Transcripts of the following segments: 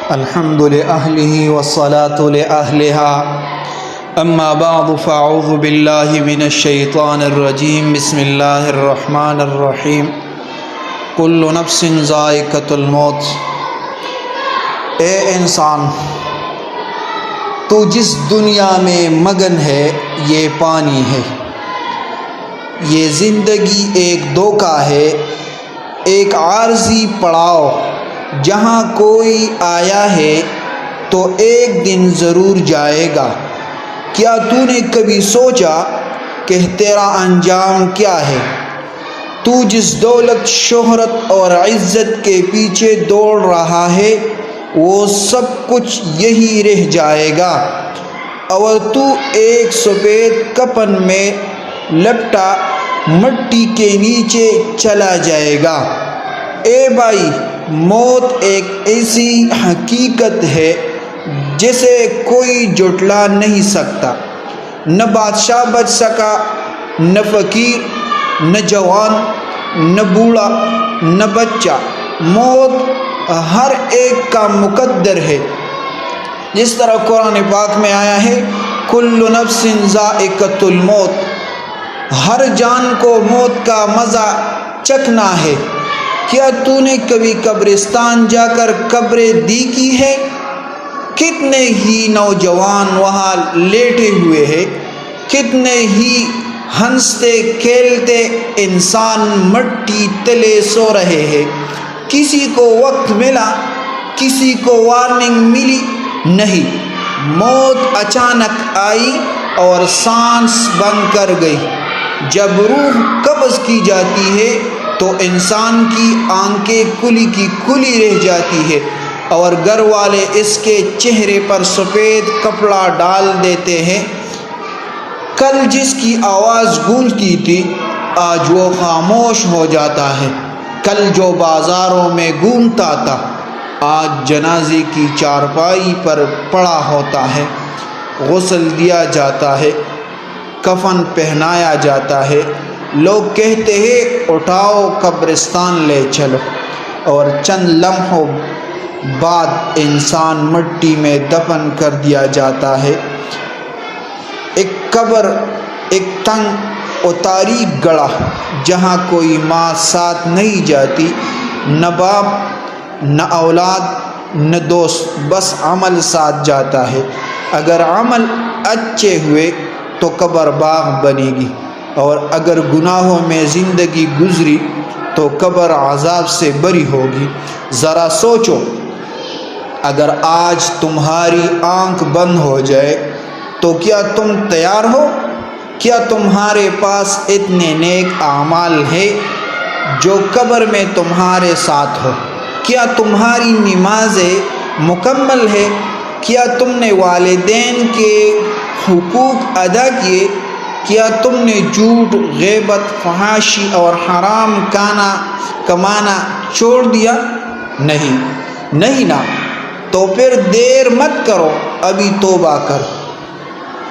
الحمد لأهله والصلاة لأهلها أما بعد فأعوذ بالله من الشيطان الرجيم بسم الله الرحمن الرحيم كل نفس ذائقة الموت۔ اے انسان، تو جس دنیا میں مگن ہے یہ پانی ہے، یہ زندگی ایک دھوکہ ہے، ایک عارضی پڑاؤ جہاں کوئی آیا ہے تو ایک دن ضرور جائے گا۔ کیا تو نے کبھی سوچا کہ تیرا انجام کیا ہے؟ تو جس دولت، شہرت اور عزت کے پیچھے دوڑ رہا ہے وہ سب کچھ یہی رہ جائے گا، اور تو ایک سفید کفن میں لپٹا مٹی کے نیچے چلا جائے گا۔ اے بھائی، موت ایک ایسی حقیقت ہے جسے کوئی جھٹلا نہیں سکتا۔ نہ بادشاہ بچ سکا، نہ فقیر، نہ جوان، نہ بوڑھا، نہ بچہ۔ موت ہر ایک کا مقدر ہے، جس طرح قرآن پاک میں آیا ہے کل نفس ذائقۃ الموت، ہر جان کو موت کا مزہ چکھنا ہے۔ کیا تو نے کبھی قبرستان جا کر قبریں دیکھی ہے؟ کتنے ہی نوجوان وہاں لیٹے ہوئے ہیں، کتنے ہی ہنستے کھیلتے انسان مٹی تلے سو رہے ہیں۔ کسی کو وقت ملا، کسی کو وارننگ ملی نہیں، موت اچانک آئی اور سانس بند کر گئی۔ جب روح قبض کی جاتی ہے تو انسان کی آنکھیں کھلی کی کھلی رہ جاتی ہے، اور گھر والے اس کے چہرے پر سفید کپڑا ڈال دیتے ہیں۔ کل جس کی آواز گونجتی تھی آج وہ خاموش ہو جاتا ہے، کل جو بازاروں میں گھومتا تھا آج جنازے کی چارپائی پر پڑا ہوتا ہے۔ غسل دیا جاتا ہے، کفن پہنایا جاتا ہے، لوگ کہتے ہیں اٹھاؤ قبرستان لے چلو، اور چند لمحوں بعد انسان مٹی میں دفن کر دیا جاتا ہے۔ ایک قبر ایک تنگ و تاریک گڑھا جہاں کوئی ماں ساتھ نہیں جاتی، نہ باپ، نہ اولاد، نہ دوست، بس عمل ساتھ جاتا ہے۔ اگر عمل اچھے ہوئے تو قبر باغ بنے گی، اور اگر گناہوں میں زندگی گزری تو قبر عذاب سے بری ہوگی۔ ذرا سوچو، اگر آج تمہاری آنکھ بند ہو جائے تو کیا تم تیار ہو؟ کیا تمہارے پاس اتنے نیک اعمال ہیں جو قبر میں تمہارے ساتھ ہو؟ کیا تمہاری نمازیں مکمل ہے؟ کیا تم نے والدین کے حقوق ادا کیے؟ کیا تم نے جھوٹ، غیبت، فحاشی اور حرام کمانا چھوڑ دیا؟ نہیں نا، تو پھر دیر مت کرو، ابھی توبہ کرو،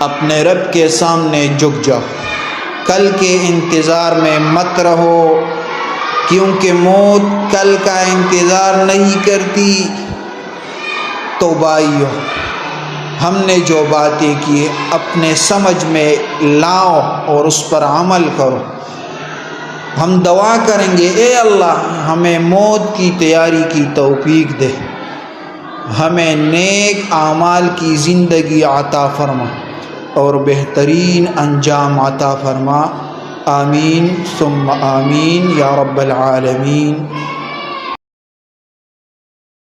اپنے رب کے سامنے جھک جاؤ۔ کل کے انتظار میں مت رہو، کیونکہ موت کل کا انتظار نہیں کرتی۔ تو بھائیو، ہم نے جو باتیں کی اپنے سمجھ میں لاؤ اور اس پر عمل کرو۔ ہم دعا کریں گے، اے اللہ ہمیں موت کی تیاری کی توفیق دے، ہمیں نیک اعمال کی زندگی عطا فرما اور بہترین انجام عطا فرما۔ آمین ثم آمین یا رب العالمین۔